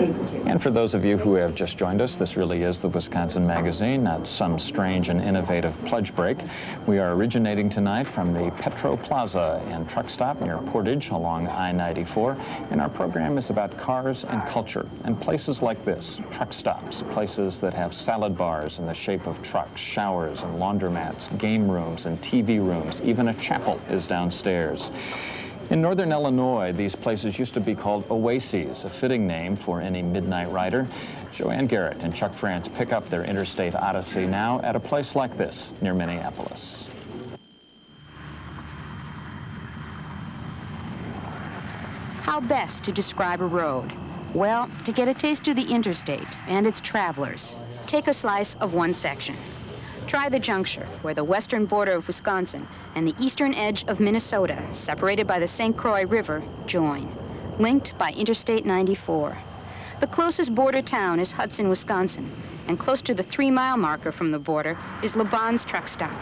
And for those of you who have just joined us, this really is the Wisconsin Magazine, not some strange and innovative pledge break. We are originating tonight from the Petro Plaza and truck stop near Portage along I-94, and our program is about cars and culture and places like this, truck stops, places that have salad bars in the shape of trucks, showers and laundromats, game rooms and TV rooms, even a chapel is downstairs. In northern Illinois, these places used to be called oases, a fitting name for any midnight rider. Joanne Garrett and Chuck France pick up their interstate odyssey now at a place like this near Minneapolis. How best to describe a road? Well, to get a taste of the interstate and its travelers, take a slice of one section. Try the juncture, where the western border of Wisconsin and the eastern edge of Minnesota, separated by the St. Croix River, join, linked by Interstate 94. The closest border town is Hudson, Wisconsin, and close to the 3-mile marker from the border is LaBon's truck stop,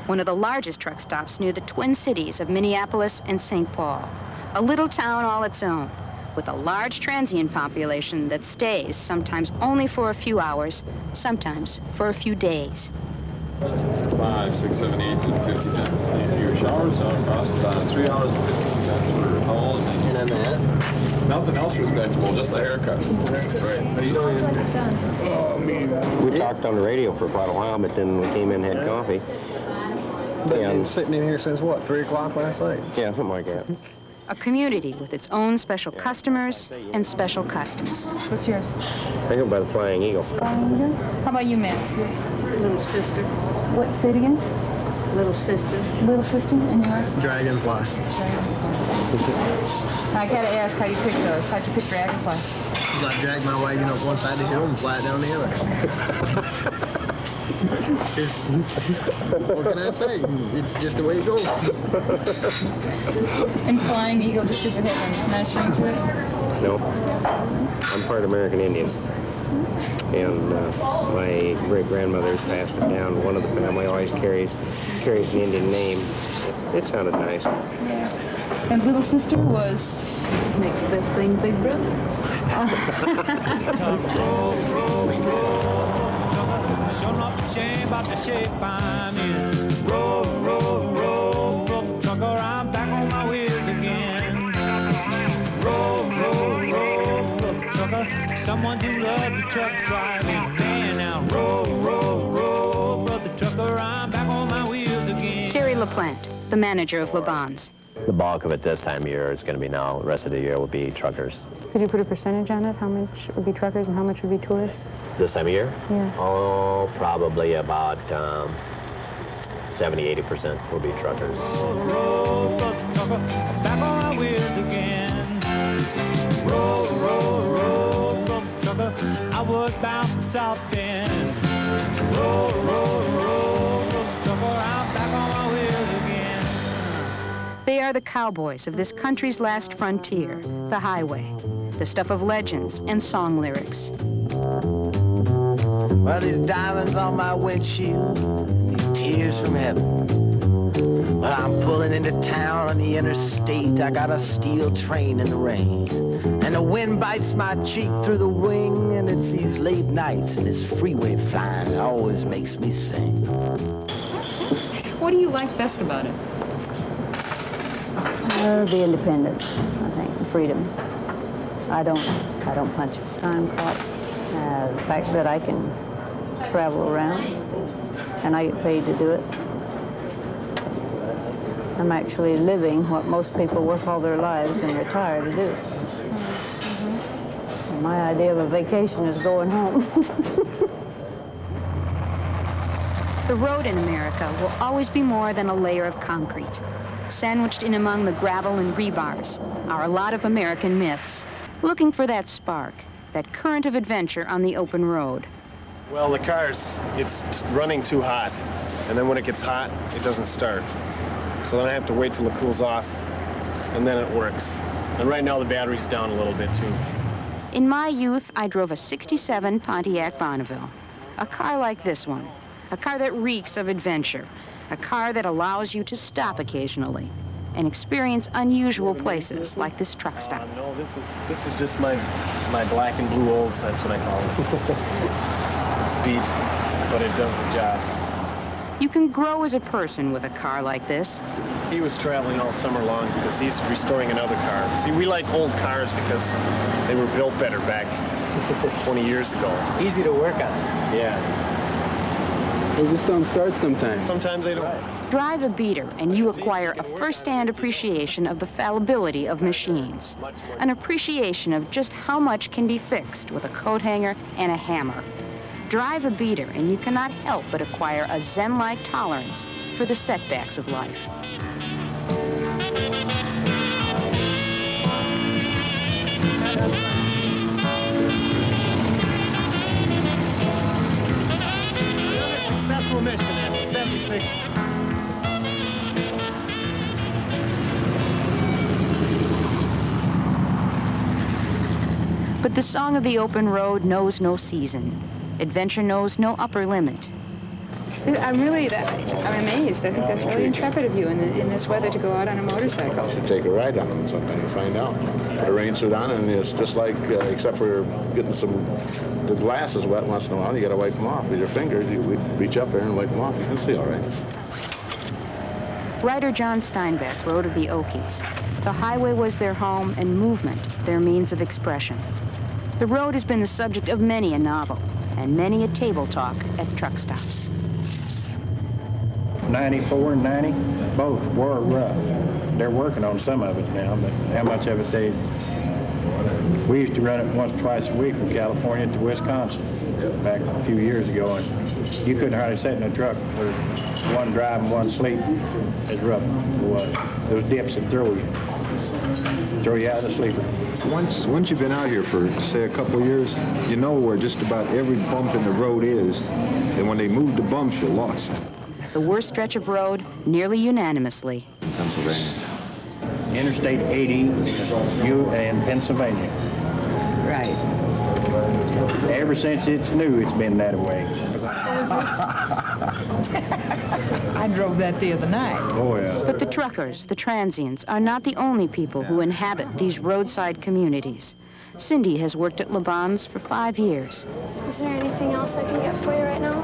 one of the largest truck stops near the twin cities of Minneapolis and St. Paul, a little town all its own, with a large transient population that stays sometimes only for a few hours, sometimes for a few days. 5, 6, 7, 8, 50 cents for your shower, so it costs about $3 and 50 cents for a towel, and then that. Nothing else respectable, just a haircut. Right. We talked on the radio for quite a while, but then we came in and had coffee. But you've been sitting in here since what, 3 o'clock last night? Yeah, something like that. A community with its own special customers and special customs. What's yours? I go by the Flying Eagle. Flying Eagle? How about you, ma'am? Little sister. What? Say it again. Little sister. Little sister, and yours? Dragonfly. I gotta ask how you pick those. How'd you pick dragonfly? I dragged my wagon up one side of the hill and fly it down the other. What can I say? It's just the way it goes. And Flying Eagle, just because it has a nice ring to it? No. I'm part American Indian. And my great-grandmother passed it down. One of the family always carries an Indian name. It sounded nice. Yeah. And little sister was? Next best thing, big brother. Show not the shame about the shape I'm in. Roll, roll, roll, roll, trucker, I'm back on my wheels again. Roll, roll, roll, roll, trucker, someone do love the truck driving. Man, now roll, roll, roll, roll, the trucker, I'm back on my wheels again. Terry LaPlante, the manager of LaBon's. The bulk of it this time of year is going to be now. The rest of the year will be truckers. Could you put a percentage on it? How much would be truckers and how much would be tourists? This time of year? Yeah. Oh, probably about 70–80% will be truckers. Roll, trucker, back on my wheels again. Roll, roll, roll, roll, trucker, I was bound for South Bend. Roll, roll, roll, roll, trucker, I'm back on my wheels again. They are the cowboys of this country's last frontier, the highway, the stuff of legends and song lyrics. Well, these diamonds on my windshield, these tears from heaven. Well, I'm pulling into town on the interstate. I got a steel train in the rain. And the wind bites my cheek through the wing. And it's these late nights and this freeway flying that always makes me sing. What do you like best about it? The independence, I think, the freedom. I don't punch a time clock. The fact that I can travel around and I get paid to do it. I'm actually living what most people work all their lives and retire to do. And my idea of a vacation is going home. The road in America will always be more than a layer of concrete. Sandwiched in among the gravel and rebars are a lot of American myths, looking for that spark, that current of adventure on the open road. Well, the car's, it's running too hot, and then when it gets hot, it doesn't start. So then I have to wait till it cools off, and then it works. And right now the battery's down a little bit too. In my youth, I drove a '67 Pontiac Bonneville, a car like this one, a car that reeks of adventure, a car that allows you to stop occasionally and experience unusual places like this truck stop. No, this is just my black and blue olds. That's what I call it. It's beat, but it does the job. You can grow as a person with a car like this. He was traveling all summer long because he's restoring another car. See, we like old cars because they were built better back 20 years ago. Easy to work on. Yeah. They just don't start sometimes. Sometimes they don't. Drive a beater and you acquire a first-hand appreciation of the fallibility of machines, an appreciation of just how much can be fixed with a coat hanger and a hammer. Drive a beater and you cannot help but acquire a zen-like tolerance for the setbacks of life. Successful mission after 76. But the song of the open road knows no season. Adventure knows no upper limit. I'm amazed. I think that's really intrepid of you in this weather to go out on a motorcycle. You take a ride on them sometime, you find out. Put a rain suit on, and it's just like, except for getting the glasses wet once in a while, you got to wipe them off with your fingers. You reach up there and wipe them off. You can see all right. Writer John Steinbeck wrote of the Okies. The highway was their home and movement their means of expression. The road has been the subject of many a novel and many a table talk at truck stops. 94 and 90, both were rough. They're working on some of it now, but how much of it we used to run it once, twice a week from California to Wisconsin back a few years ago, and you couldn't hardly sit in a truck for one drive and one sleep as rough as it was. Those dips would throw you out of the sleeper. Once you've been out here for, say, a couple of years, you know where just about every bump in the road is, and when they move the bumps, you're lost. The worst stretch of road, nearly unanimously. Pennsylvania. Interstate 80 in Pennsylvania. Right. Ever since it's new, it's been that way. I drove that the other night. Oh, yeah. But the truckers, the transients, are not the only people who inhabit these roadside communities. Cindy has worked at LaBon's for 5 years. Is there anything else I can get for you right now?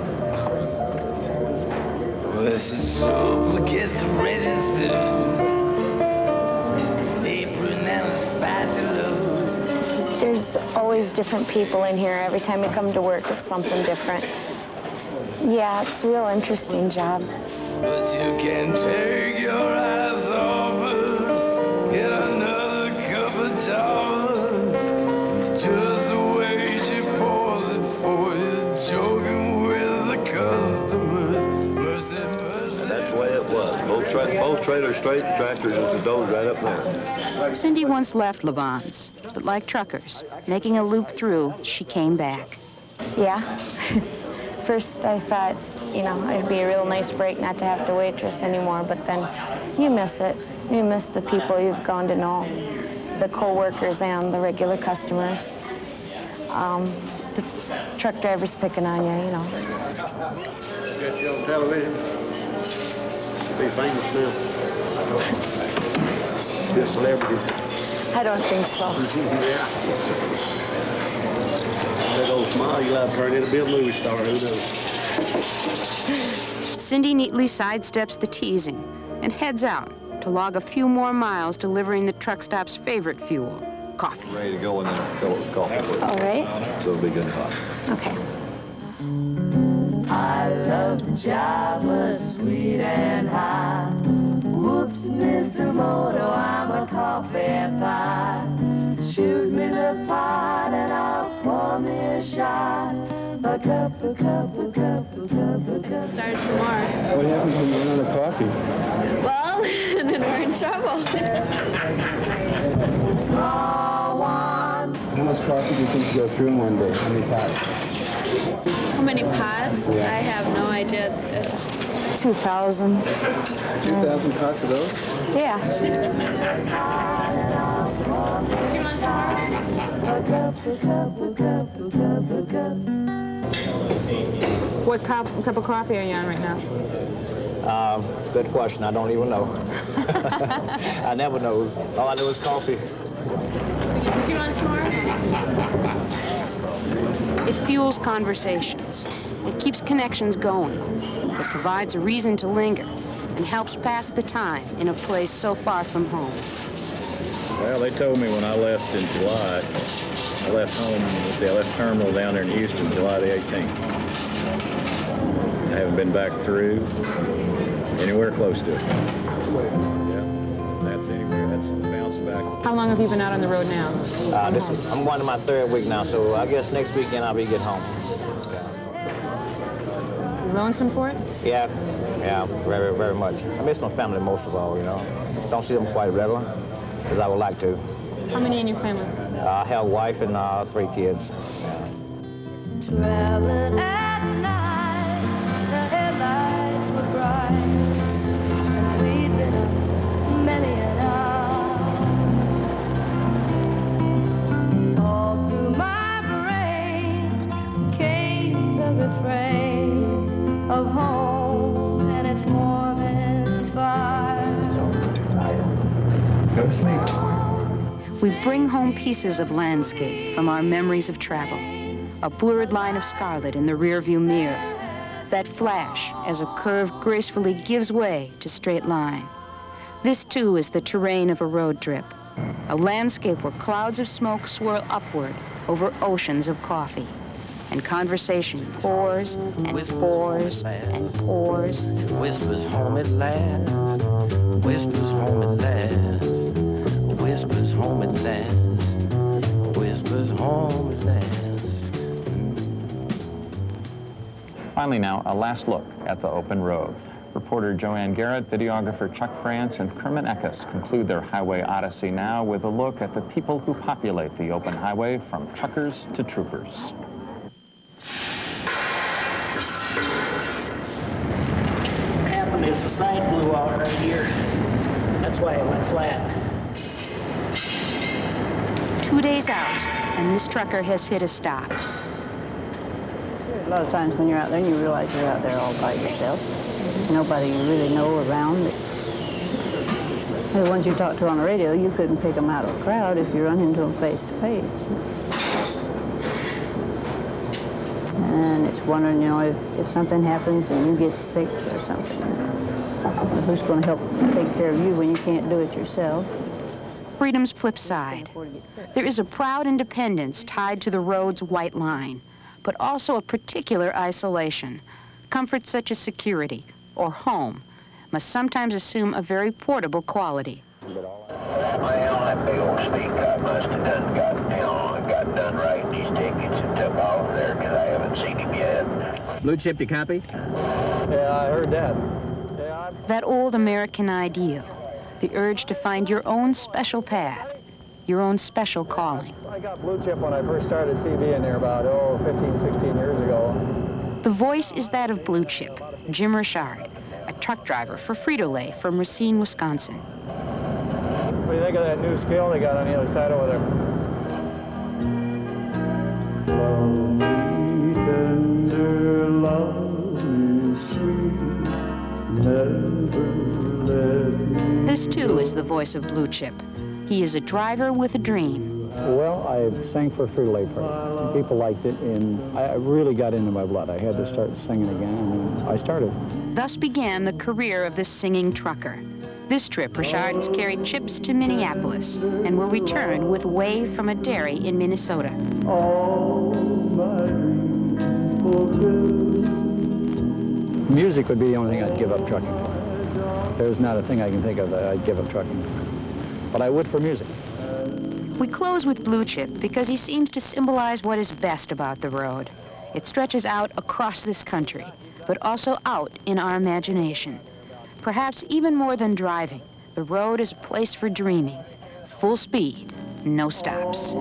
This is so gets registered. Apron and a spatula. There's always different people in here. Every time you come to work, it's something different. Yeah, it's a real interesting job. But you can take your eyes off her, get another cup of java. It's just the way she pours it for you, joking with the customers. Mercy, mercy. That's the way it was. Both trailers straight, tractors with the doors right up there. Cindy once left LaBon's, but like truckers, making a loop through, she came back. Yeah. First, I thought, it'd be a real nice break not to have to waitress anymore, but then you miss it. You miss the people you've gone to know, the co-workers and the regular customers. The truck drivers picking on you, Got you on television. Be famous now. Be a celebrity. I don't think so. Yeah. That old smile you have turned into be a movie star, who knows? Cindy neatly sidesteps the teasing and heads out to log a few more miles delivering the truck stop's favorite fuel, coffee. Ready to go and then fill it with coffee. All right. So it'll be good coffee. Okay. I love Java, sweet and high. Whoops, Mr. Moto, I'm a coffee pie. Shoot me the pot and I'll pour me a shot. A cup, a cup, a cup, a cup, a cup. Start some more. What happens when you run out of coffee? Well, then we're in trouble. How much coffee do you think you go through in one day? How many pots? How many pots? Yeah. I have no idea. 2,000. 2,000 pots of those? Yeah. Do you want some more? What cup of coffee are you on right now? Good question. I don't even know. I never knows. All I know is coffee. It fuels conversations. It keeps connections going. It provides a reason to linger and helps pass the time in a place so far from home. Well, they told me when I left in July, I left home, let's see, I left terminal down there in Houston, July the 18th. I haven't been back through anywhere close to it. Yeah, that's anywhere, that's bouncing back. How long have you been out on the road now? I'm going to my 3rd week now, so I guess next weekend I'll be getting home. You lonesome for it? Yeah, very, very much. I miss my family most of all, you know. Don't see them quite regular, as I would like to. How many in your family? I have a wife and 3 kids. Traveling at night, the headlights were bright, and we'd been up many an hour. All through my brain came the refrain of home and its warm and fire. Go to sleep. We bring home pieces of landscape from our memories of travel. A blurred line of scarlet in the rearview mirror. That flash as a curve gracefully gives way to straight line. This, too, is the terrain of a road trip. A landscape where clouds of smoke swirl upward over oceans of coffee. And conversation pours and pours and pours. Whispers home at last. Whispers home at last. Whispers home at last. Whispers home at last. Finally now, a last look at the open road. Reporter Joanne Garrett, videographer Chuck France, and Kermit Eckes conclude their highway odyssey now with a look at the people who populate the open highway, from truckers to troopers. What happened is the side blew out right here. That's why it went flat. 2 days out, and this trucker has hit a stop. A lot of times when you're out there, you realize you're out there all by yourself. There's nobody you really know around. The ones you talk to on the radio, you couldn't pick them out of a crowd if you run into them face to face. And it's wondering, you know, if something happens and you get sick or something, who's going to help take care of you when you can't do it yourself? Freedom's flip side. There is a proud independence tied to the road's white line, but also a particular isolation. Comforts such as security or home must sometimes assume a very portable quality. Well, that big old speed cut must have got done right in these tickets and took off there, because I haven't seen him yet. Blue chip, you copy? Yeah, I heard that. That old American ideal, the urge to find your own special path, your own special calling. I got blue chip when I first started CB in there about, 15, 16 years ago. The voice is that of Blue Chip, Jim Richard, a truck driver for Frito-Lay from Racine, Wisconsin. What do you think of that new scale they got on the other side over there? Love me tender, love me sweet, never let me. This, too, is the voice of Blue Chip. He is a driver with a dream. Well, I sang for a Frito-Lay party, and people liked it, and I really got into my blood. I had to start singing again, and I started. Thus began the career of the singing trucker. This trip, Richard has carried chips to Minneapolis and will return with whey from a dairy in Minnesota. All my dreams fulfilled. Music would be the only thing I'd give up trucking for. There's not a thing I can think of that I'd give up trucking for. But I would for music. We close with Blue Chip because he seems to symbolize what is best about the road. It stretches out across this country, but also out in our imagination. Perhaps even more than driving, the road is a place for dreaming. Full speed, no stops.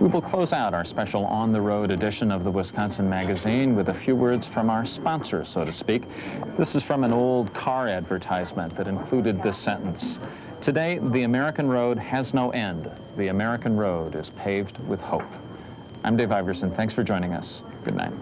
We will close out our special On the Road edition of the Wisconsin Magazine with a few words from our sponsor, so to speak. This is from an old car advertisement that included this sentence: "Today, the American road has no end. The American road is paved with hope." I'm Dave Iverson. Thanks for joining us. Good night.